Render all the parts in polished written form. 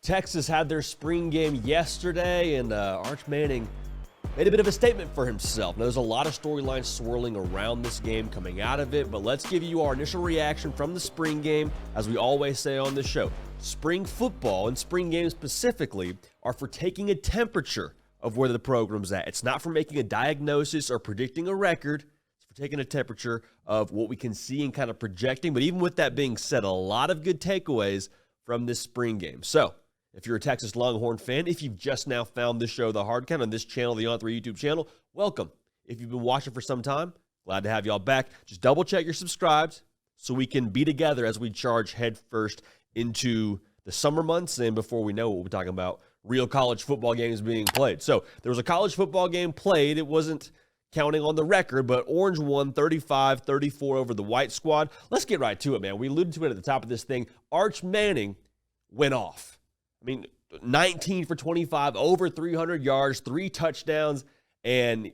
Texas had their spring game yesterday, and Arch Manning made a bit of a statement for himself. Now, there's a lot of storylines swirling around this game coming out of it, but let's give you our initial reaction from the spring game. As we always say on this show, spring football and spring games specifically are for taking a temperature of where the program's at. It's not for making a diagnosis or predicting a record. It's for taking a temperature of what we can see and kind of projecting. But even with that being said, a lot of good takeaways from this spring game. So, if you're a Texas Longhorn fan, if you've just now found this show, The Hard Count, on this channel, the On3 YouTube channel, welcome. If you've been watching for some time, glad to have y'all back. Just double check you're subscribed so we can be together as we charge headfirst into the summer months, and before we know what we're talking about, real college football games being played. So there was a college football game played. It wasn't counting on the record, but Orange won 35-34 over the White squad. Let's get right to it, man. We alluded to it at the top of this thing. Arch Manning went off. I mean, 19 for 25, over 300 yards, 3 touchdowns, and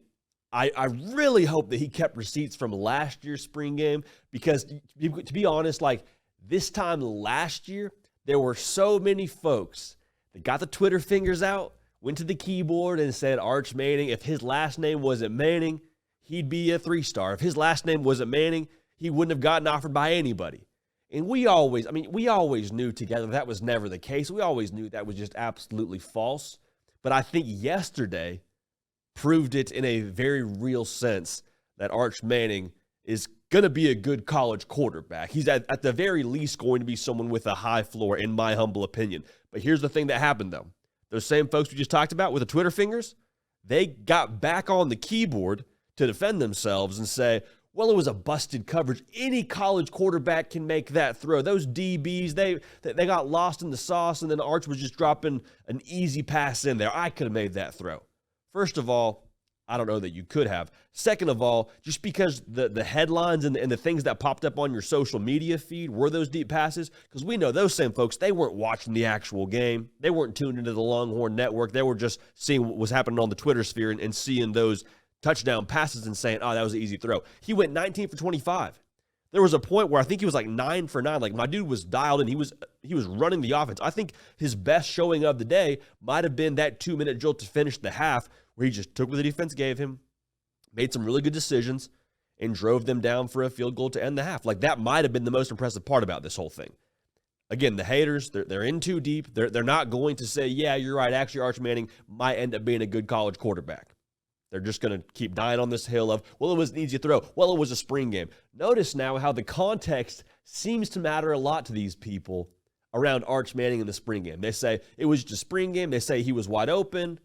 I really hope that he kept receipts from last year's spring game because, to be honest, like this time last year, there were so many folks that got the Twitter fingers out, went to the keyboard and said, Arch Manning, if his last name wasn't Manning, he'd be a 3-star. If his last name wasn't Manning, he wouldn't have gotten offered by anybody. And we always knew together that was never the case. We always knew that was just absolutely false. But I think yesterday proved it in a very real sense that Arch Manning is going to be a good college quarterback. He's at the very least going to be someone with a high floor, in my humble opinion. But here's the thing that happened, though. Those same folks we just talked about with the Twitter fingers, they got back on the keyboard to defend themselves and say, well, it was a busted coverage. Any college quarterback can make that throw. Those DBs, they got lost in the sauce, and then Arch was just dropping an easy pass in there. I could have made that throw. First of all, I don't know that you could have. Second of all, just because the headlines and the things that popped up on your social media feed were those deep passes, because we know those same folks, they weren't watching the actual game. They weren't tuned into the Longhorn Network. They were just seeing what was happening on the Twitter sphere and seeing those touchdown passes and saying, oh, that was an easy throw. He went 19 for 25. There was a point where I think he was like 9 for 9. Like, my dude was dialed in. He was running the offense. I think his best showing of the day might have been that 2-minute jolt to finish the half where he just took what the defense gave him, made some really good decisions, and drove them down for a field goal to end the half. Like, that might have been the most impressive part about this whole thing. Again, the haters, they're in too deep. They're not going to say, yeah, you're right, actually Arch Manning might end up being a good college quarterback. They're just going to keep dying on this hill of, well, it was an easy throw. Well, it was a spring game. Notice now how the context seems to matter a lot to these people around Arch Manning in the spring game. They say it was just a spring game. They say he was wide open.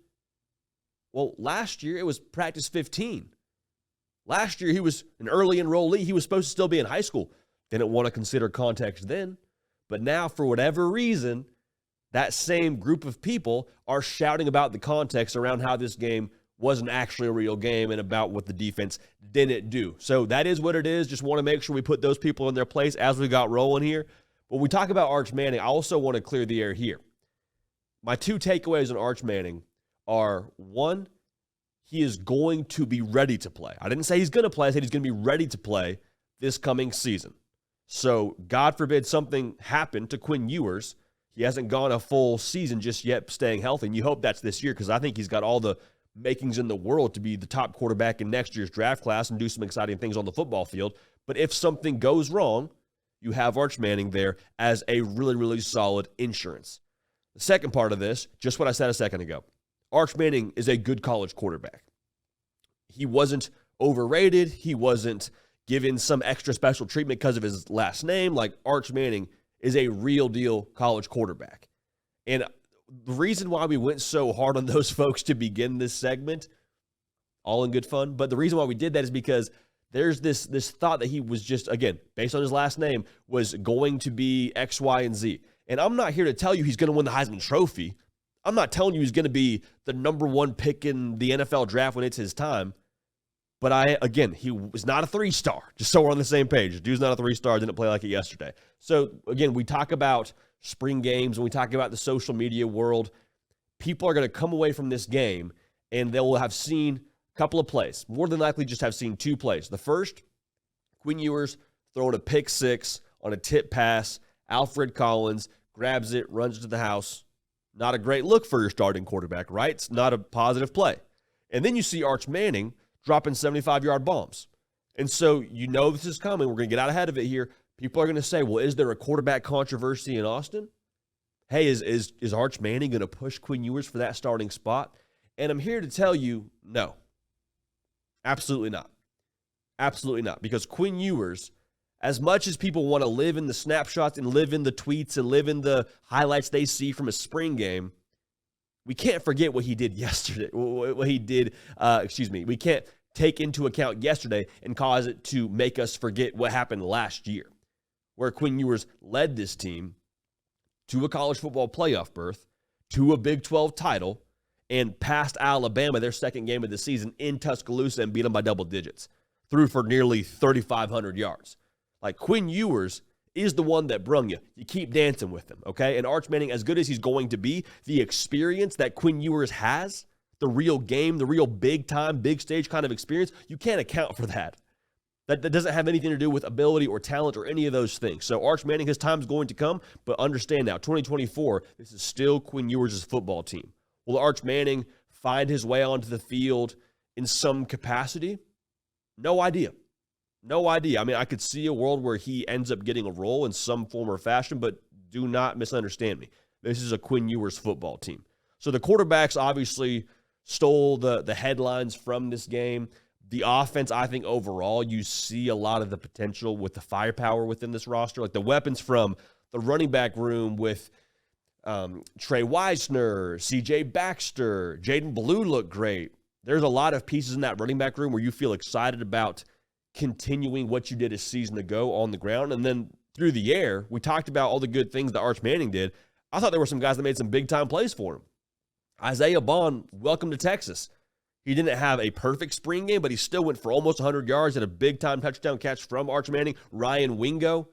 Well, last year it was practice 15. Last year he was an early enrollee. He was supposed to still be in high school. Didn't want to consider context then. But now, for whatever reason, that same group of people are shouting about the context around how this game wasn't actually a real game and about what the defense didn't do. So that is what it is. Just want to make sure we put those people in their place as we got rolling here. When we talk about Arch Manning, I also want to clear the air here. My 2 takeaways on Arch Manning are, 1, he is going to be ready to play. I didn't say he's going to play. I said he's going to be ready to play this coming season. So God forbid something happened to Quinn Ewers. He hasn't gone a full season just yet staying healthy, and you hope that's this year because I think he's got all the makings in the world to be the top quarterback in next year's draft class and do some exciting things on the football field. But if something goes wrong, you have Arch Manning there as a really, really solid insurance. The second part of this, just what I said a second ago, Arch Manning is a good college quarterback. He wasn't overrated. He wasn't given some extra special treatment because of his last name. Like, Arch Manning is a real deal college quarterback. And the reason why we went so hard on those folks to begin this segment, all in good fun, but the reason why we did that is because there's this thought that he was just, again, based on his last name, was going to be X, Y, and Z. And I'm not here to tell you he's going to win the Heisman Trophy. I'm not telling you he's going to be the number 1 pick in the NFL draft when it's his time. But he was not a 3-star, just so we're on the same page. The dude's not a 3-star, didn't play like it yesterday. So, again, we talk about spring games, when we talk about the social media world, people are going to come away from this game and they will have seen a couple of plays. More than likely just have seen 2 plays. The first, Quinn Ewers throwing a pick 6 on a tip pass. Alfred Collins grabs it, runs to the house, Not a great look for your starting quarterback, right? It's not a positive play. And then you see Arch Manning dropping 75-yard bombs. And so you know this is coming. We're going to get out ahead of it here. People are going to say, well, is there a quarterback controversy in Austin? Hey, is Arch Manning going to push Quinn Ewers for that starting spot? And I'm here to tell you, no. Absolutely not. Absolutely not. Because Quinn Ewers, as much as people want to live in the snapshots and live in the tweets and live in the highlights they see from a spring game, we can't forget what he did yesterday. We can't take into account yesterday and cause it to make us forget what happened last year, where Quinn Ewers led this team to a college football playoff berth, to a Big 12 title, and passed Alabama their second game of the season in Tuscaloosa and beat them by double digits. Threw for nearly 3,500 yards. Like, Quinn Ewers is the one that brung you. You keep dancing with him, okay? And Arch Manning, as good as he's going to be, the experience that Quinn Ewers has, the real game, the real big-time, big-stage kind of experience, you can't account for that. That doesn't have anything to do with ability or talent or any of those things. So Arch Manning, his time's going to come, but understand now, 2024, this is still Quinn Ewers' football team. Will Arch Manning find his way onto the field in some capacity? No idea. No idea. I mean, I could see a world where he ends up getting a role in some form or fashion, but do not misunderstand me. This is a Quinn Ewers football team. So the quarterbacks obviously stole the headlines from this game. The offense, I think overall, you see a lot of the potential with the firepower within this roster. Like the weapons from the running back room with Trey Weisner, C.J. Baxter, Jaden Blue look great. There's a lot of pieces in that running back room where you feel excited about continuing what you did a season ago on the ground. And then through the air, we talked about all the good things that Arch Manning did. I thought there were some guys that made some big-time plays for him. Isaiah Bond, welcome to Texas. He didn't have a perfect spring game, but he still went for almost 100 yards and a big-time touchdown catch from Arch Manning. Ryan Wingo,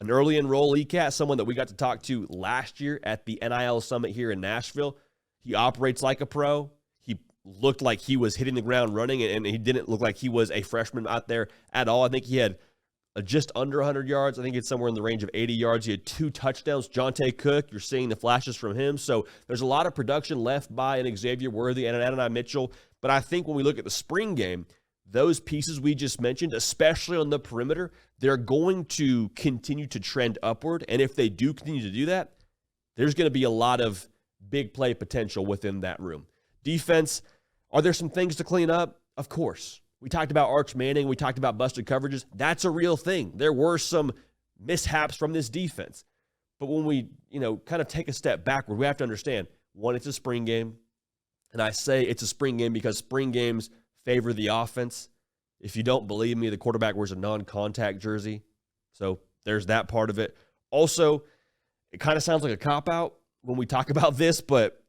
an early enrollee cat, someone that we got to talk to last year at the NIL Summit here in Nashville. He operates like a pro. He looked like he was hitting the ground running, and he didn't look like he was a freshman out there at all. I think he had just under 100 yards. I think it's somewhere in the range of 80 yards. He had 2 touchdowns. Jonte Cook, you're seeing the flashes from him. So there's a lot of production left by an Xavier Worthy and an Adonai Mitchell. But I think when we look at the spring game, those pieces we just mentioned, especially on the perimeter, they're going to continue to trend upward. And if they do continue to do that, there's going to be a lot of big play potential within that room. Defense, are there some things to clean up? Of course. We talked about Arch Manning. We talked about busted coverages. That's a real thing. There were some mishaps from this defense. But when we, kind of take a step backward, we have to understand, one, it's a spring game. And I say it's a spring game because spring games favor the offense. If you don't believe me, the quarterback wears a non-contact jersey. So there's that part of it. Also, it kind of sounds like a cop-out when we talk about this, but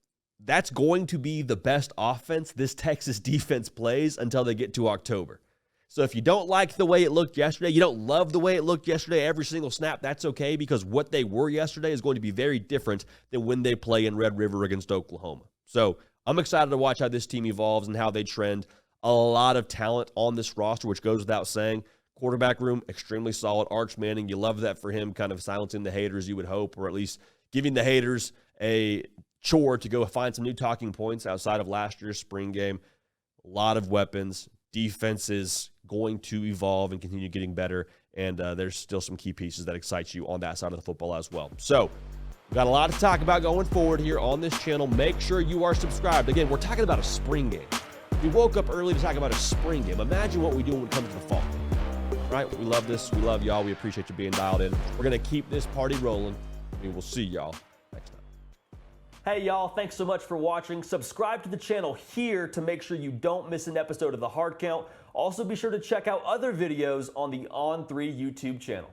that's going to be the best offense this Texas defense plays until they get to October. So if you don't like the way it looked yesterday, you don't love the way it looked yesterday every single snap, that's okay, because what they were yesterday is going to be very different than when they play in Red River against Oklahoma. So I'm excited to watch how this team evolves and how they trend. A lot of talent on this roster, which goes without saying. Quarterback room, extremely solid. Arch Manning, you love that for him, kind of silencing the haters, you would hope, or at least giving the haters a chore to go find some new talking points outside of last year's spring game. A lot of weapons. Defense is going to evolve and continue getting better, and there's still some key pieces that excite you on that side of the football as well. So we've got a lot to talk about going forward here on this channel. Make sure you are subscribed. Again, we're talking about a spring game. We woke up early to talk about a spring game. Imagine what we do when it comes to the fall. Right? We love this. We love y'all. We appreciate you being dialed in. We're going to keep this party rolling. We will see y'all next time. Hey y'all, thanks so much for watching. Subscribe to the channel here to make sure you don't miss an episode of The Hard Count. Also be sure to check out other videos on the On3 YouTube channel.